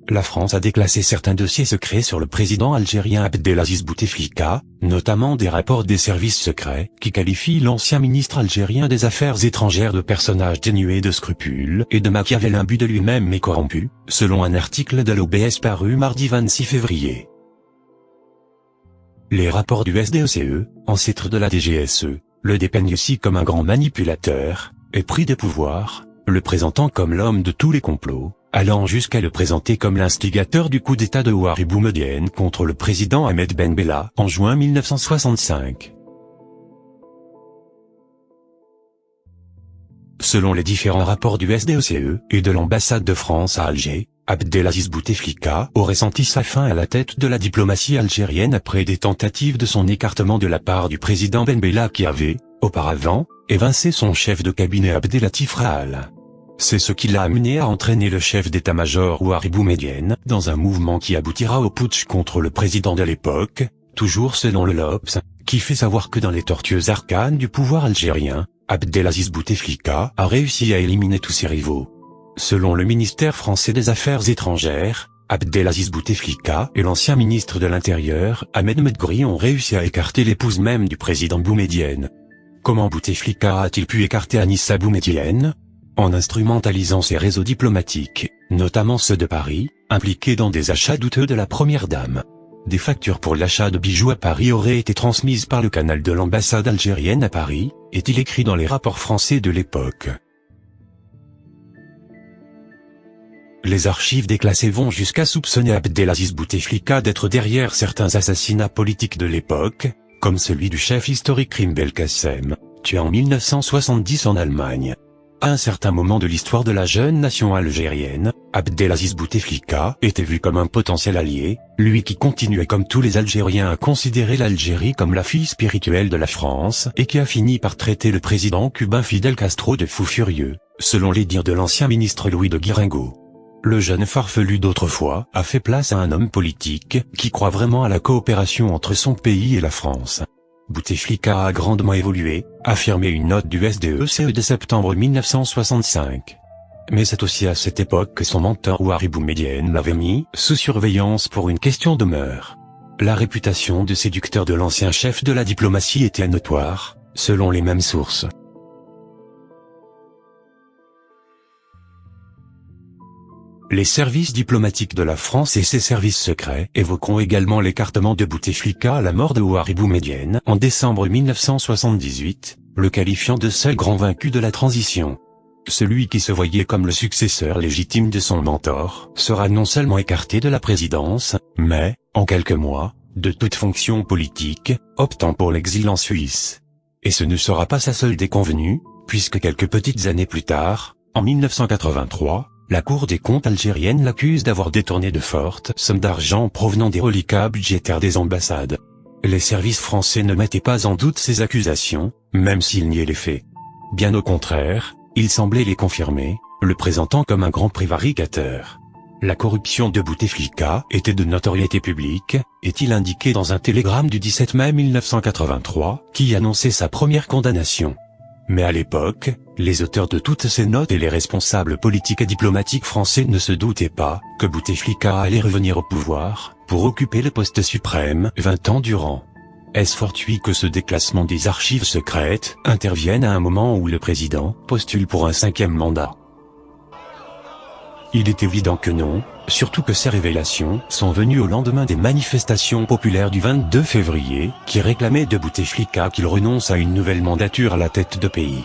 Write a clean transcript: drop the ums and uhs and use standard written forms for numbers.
la France a déclassé certains dossiers secrets sur le président algérien Abdelaziz Bouteflika, notamment des rapports des services secrets, qui qualifient l'ancien ministre algérien des Affaires étrangères de personnage dénué de scrupules et de Machiavel imbu de lui-même et corrompu, selon un article de l'OBS paru mardi 26 février. Les rapports du SDECE, ancêtre de la DGSE, le dépeignent aussi comme un grand manipulateur, épris de pouvoir, le présentant comme l'homme de tous les complots, allant jusqu'à le présenter comme l'instigateur du coup d'État de Ouari Boumedienne contre le président Ahmed Ben Bella en juin 1965. Selon les différents rapports du SDECE et de l'ambassade de France à Alger, Abdelaziz Bouteflika aurait senti sa fin à la tête de la diplomatie algérienne après des tentatives de son écartement de la part du président Ben Bella qui avait, auparavant, évincé son chef de cabinet Abdelatif Rahal. C'est ce qui l'a amené à entraîner le chef d'état-major Ouari Boumedienne dans un mouvement qui aboutira au putsch contre le président de l'époque, toujours selon le L'Obs, qui fait savoir que dans les tortueux arcanes du pouvoir algérien, Abdelaziz Bouteflika a réussi à éliminer tous ses rivaux. Selon le ministère français des Affaires étrangères, Abdelaziz Bouteflika et l'ancien ministre de l'Intérieur, Ahmed Medgori, ont réussi à écarter l'épouse même du président Boumedienne. Comment Bouteflika a-t-il pu écarter Anissa Boumedienne ? En instrumentalisant ses réseaux diplomatiques, notamment ceux de Paris, impliqués dans des achats douteux de la première dame. Des factures pour l'achat de bijoux à Paris auraient été transmises par le canal de l'ambassade algérienne à Paris, est-il écrit dans les rapports français de l'époque. Les archives déclassées vont jusqu'à soupçonner Abdelaziz Bouteflika d'être derrière certains assassinats politiques de l'époque, comme celui du chef historique Karim Belkacem, tué en 1970 en Allemagne. À un certain moment de l'histoire de la jeune nation algérienne, Abdelaziz Bouteflika était vu comme un potentiel allié, lui qui continuait comme tous les Algériens à considérer l'Algérie comme la fille spirituelle de la France et qui a fini par traiter le président cubain Fidel Castro de fou furieux, selon les dires de l'ancien ministre Louis de Guiringaud. Le jeune farfelu d'autrefois a fait place à un homme politique qui croit vraiment à la coopération entre son pays et la France. Bouteflika a grandement évolué, affirmait une note du SDECE de septembre 1965. Mais c'est aussi à cette époque que son mentor Ouari Boumedienne l'avait mis sous surveillance pour une question de mœurs. La réputation de séducteur de l'ancien chef de la diplomatie était notoire, selon les mêmes sources. Les services diplomatiques de la France et ses services secrets évoqueront également l'écartement de Bouteflika à la mort de Ouari Boumedienne en décembre 1978, le qualifiant de seul grand vaincu de la transition. Celui qui se voyait comme le successeur légitime de son mentor sera non seulement écarté de la présidence, mais, en quelques mois, de toute fonction politique, optant pour l'exil en Suisse. Et ce ne sera pas sa seule déconvenue, puisque quelques petites années plus tard, en 1983, la Cour des comptes algérienne l'accuse d'avoir détourné de fortes sommes d'argent provenant des reliquats budgétaires des ambassades. Les services français ne mettaient pas en doute ces accusations, même s'ils niaient les faits. Bien au contraire, ils semblaient les confirmer, le présentant comme un grand prévaricateur. La corruption de Bouteflika était de notoriété publique, est-il indiqué dans un télégramme du 17 mai 1983, qui annonçait sa première condamnation. Mais à l'époque, les auteurs de toutes ces notes et les responsables politiques et diplomatiques français ne se doutaient pas que Bouteflika allait revenir au pouvoir, pour occuper le poste suprême 20 ans durant. Est-ce fortuit que ce déclassement des archives secrètes intervienne à un moment où le président postule pour un 5e mandat? Il est évident que non, surtout que ces révélations sont venues au lendemain des manifestations populaires du 22 février, qui réclamaient de Bouteflika qu'il renonce à une nouvelle mandature à la tête de pays.